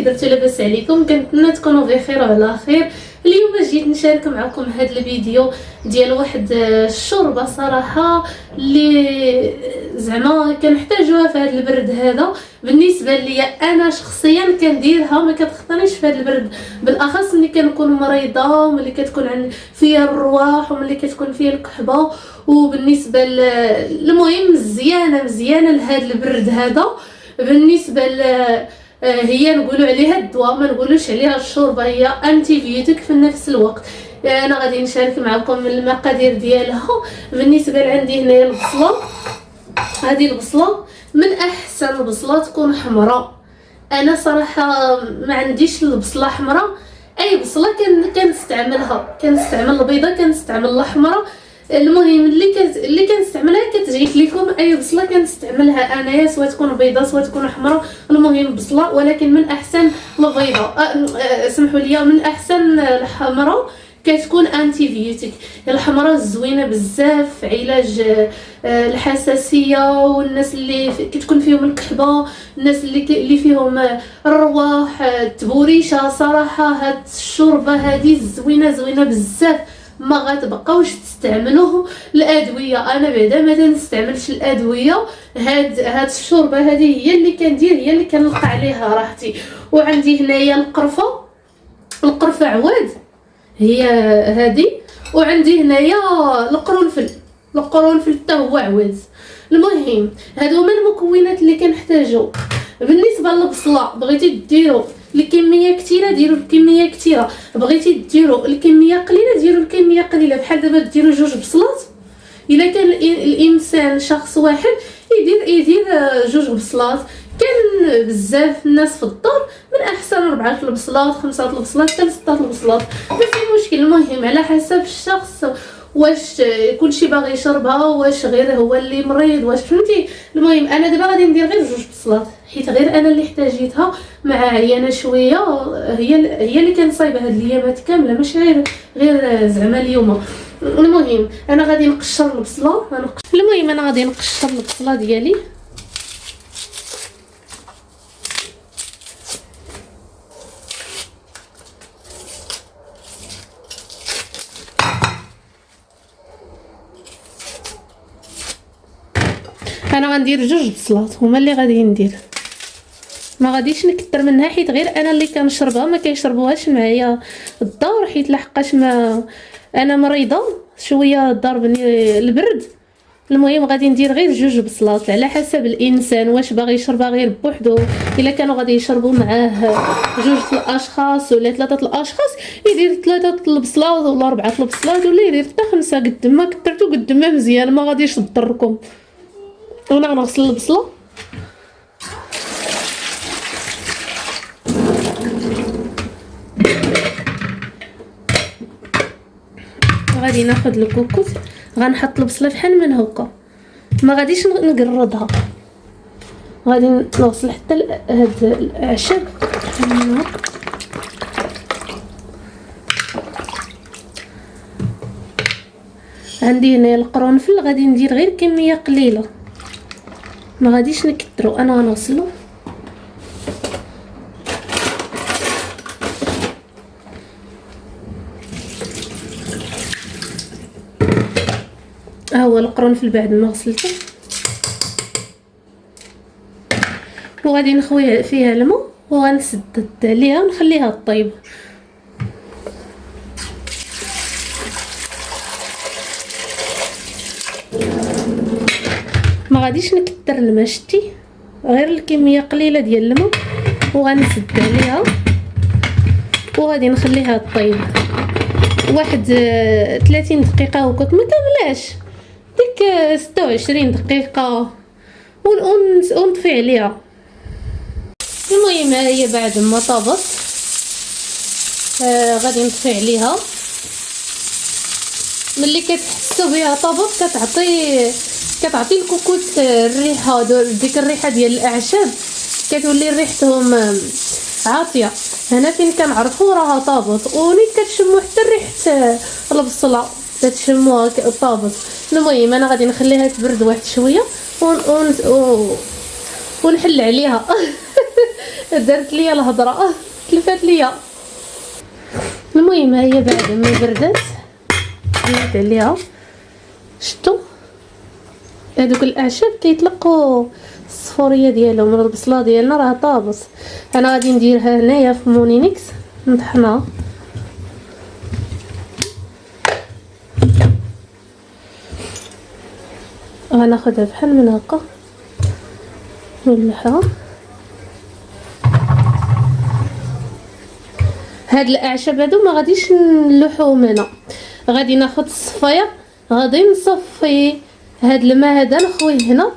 درتو لاباس عليكم؟ كنتمنى تكونوا بخير وعلى خير. اليوم جيت نشارك معكم هذا الفيديو ديال واحد الشوربه صراحه اللي زعما كنحتاجوها في هذا البرد هذا. بالنسبه لي انا شخصيا كنديرها، ما كتخطرنيش في هذا البرد، بالاخص ملي كنكون مريضه وملي كتكون فيا الرواح وملي كتكون فيا الكحبه. وبالنسبه المهم مزيانه لهذا البرد هذا. بالنسبه هي نقولوا عليها الدواء، ما نقولوش عليها الشوربه، هي انتي بيوتيك في نفس الوقت. انا غادي نشارك معكم المقادير ديالها. بالنسبه لعندي هنايا البصله، هذه البصله من احسن البصله تكون حمراء. انا صراحه ما عنديش البصله حمراء، اي بصله كنستعمل البيضه، كنستعمل الحمراء. المهم اللي كنستعملها كتجيك لكم اي بصله كنستعملها انايا، سواء تكون بيضه سواء تكون حمراء، المهم بصله. ولكن من احسن البيضه سمحوا لي، من احسن الحمراء كتكون انتي بيوتيك. الحمراء زوينه بزاف في علاج الحساسيه، والناس اللي كتكون فيهم الكحبه، الناس اللي فيهم الرواح التبوريشه. صراحه هاد الشوربه هذه زوينه بزاف، ما غتبقاوش تستعملوه الادويه. انا بعدا ما تنستعملش الادويه، هاد الشوربه هذه هي اللي كندير، هي اللي كنلقى عليها راحتي. وعندي هنايا القرفه عواد هي هذه، وعندي هنايا القرنفل حتى هو عواد. المهم هادو هما المكونات اللي كنحتاجو. بالنسبه للبصله بغيتي ديروا الكميه كثيره ديروا الكميه كثيره، بغيتي ديروا الكميه قليله ديروا الكميه قليله. بحال دابا ديروا 2 بصلات، الا كان الانسان شخص واحد يدير 2 بصلات. كان بزاف الناس في الدار من احسن 4 البصلات 5 البصلات حتى 6 البصلات، ما في مشكل. المهم على حسب الشخص، واش كلشي باغي يشربها، واش غير هو اللي مريض، واش فهمتي. المهم انا دابا غادي ندير غير 2 بصلات، حيت غير انا اللي احتاجيتها مع عيانه شويه، هي اللي كنصايبه هاد الايامات كامله، ماشي غير زعما اليوم. المهم انا غادي نقشر البصله. انا غادي نقشر البصله ديالي. انا غندير 2 بصلات هما اللي غادي ندير، ما غاديش نكثر منها، حيت غير انا اللي كنشربها، ما كيشربوهاش معايا الدار، حيت لحقاش ما انا مريضه شويه ضربني البرد. المهم غادي ندير غير 2 بصلات على حسب الانسان، واش باغي يشربها غير بوحدو. الا كانوا غادي يشربوا معاه 2 الاشخاص ولا 3 الاشخاص يدير 3 البصلات ولا 4 البصلات، ولا يدير حتى 5. قد ما كثرتو قد ما مزيان، ما غاديش تضركم. وانا غنغسل البصله. غادي ناخذ الكوكوط، غنحط البصله بحال من هكا، ما غاديش نقرضها. غادي نغسل حتى هاد الاعشاب. عندي هنا القرنفل، غادي ندير غير كميه قليله، ما غاديش نكثرو. انا غنغسلو. ها هو القرنفل بعد ما غسلته، وغادي نخوي فيها الماء وغنسدد عليها ونخليها طيب. ما غاديش نكثر الماء، شتي، غير الكميه قليله ديال الماء، وغنسد عليها وغادي نخليها طيب واحد 30 دقيقه هكاك، ما كاملاش، ديك 26 دقيقه ونطفي عليها. المهم هي بعد ما طابت غادي نطفي عليها. ملي كتحسوا بها طابت كتعطي الكوكوط الريحه، ديك الريحه ديال الاعشاب كتولي ريحتهم عاطيه. هنا فين كنعرفوا راها طابت، وني كتشموا حتى ريحه البصله كتشموها طابت. المهم انا غادي نخليها تبرد واحد شويه ونحل عليها درت ليا الهضره تلفات ليا. المهم هي بعد ما بردت زيدت عليها. شفتوا هذوك الاعشاب كيطلقوا الصفوريه ديالهم. البصله ديالنا راه طابت. انا غادي نديرها هنايا في مونينيكس نطحنها. غناخدها بحال من هكا نولحها. هاد الاعشاب هادو ما غاديش نلوحوهم هنا، غادي ناخد الصفايه غادي نصفي هاد الماء هذا نخويه هنا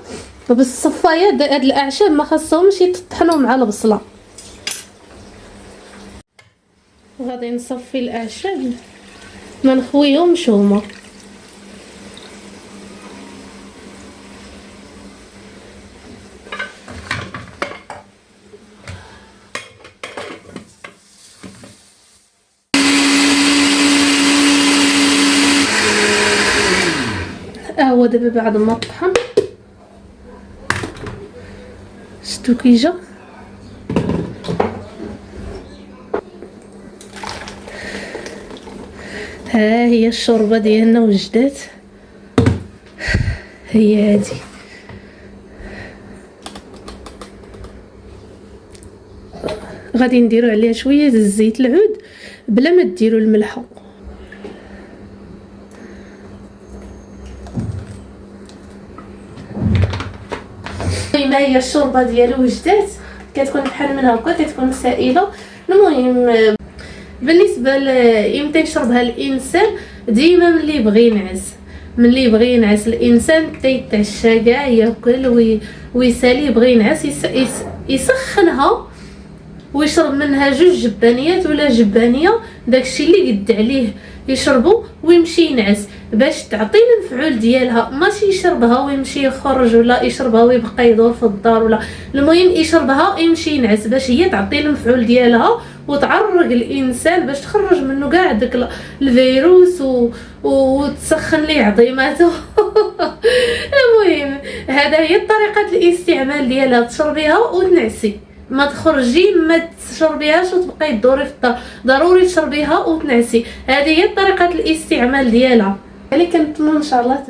بالصفايه. هاد الاعشاب ما خاصهمش يتطحنوا مع البصله. غادي نصفي الاعشاب ما نخويهمش هما. هو دابا بعد ما طحن شتو كي جا. ها هي الشوربه ديالنا وجدات. هي هادي غادي نديرو عليها شويه الزيت العود بلا ما ديروا الملحه. ما هي الشوربه ديالو وجدات كتكون بحال من هكا كتكون سائله. المهم بالنسبه امتى يشربها الانسان ديما ملي يبغي ينعس. ملي يبغي ينعس الانسان تيتعشى كاع ياكل ويسالي يبغي ينعس يسخنها ويشرب منها 2 جبانيات ولا جبانيه داكشي اللي قد عليه يشربو ويمشي ينعس باش تعطي المفعول ديالها. ماشي يشربها ويمشي يخرج ولا يشربها ويبقى يدور في الدار ولا. المهم يشربها يمشي ينعس باش هي تعطي المفعول ديالها وتعرق الانسان باش تخرج منه كاع داك الفيروس وتسخن ليه عظيماته. المهم هذا هي طريقه الاستعمال ديالها. تشربيها وتنعسي ما تخرجي ما تشربيهاش وتبقاي تدوري في الدار. ضروري تشربيها وتنعسي. هذه هي طريقه الاستعمال ديالها. يعني كنتمنى ان شاء الله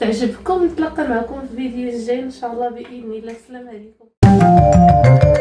تعجبكم. نتلاقى معكم في فيديو جاي ان شاء الله باذن الله. السلام عليكم.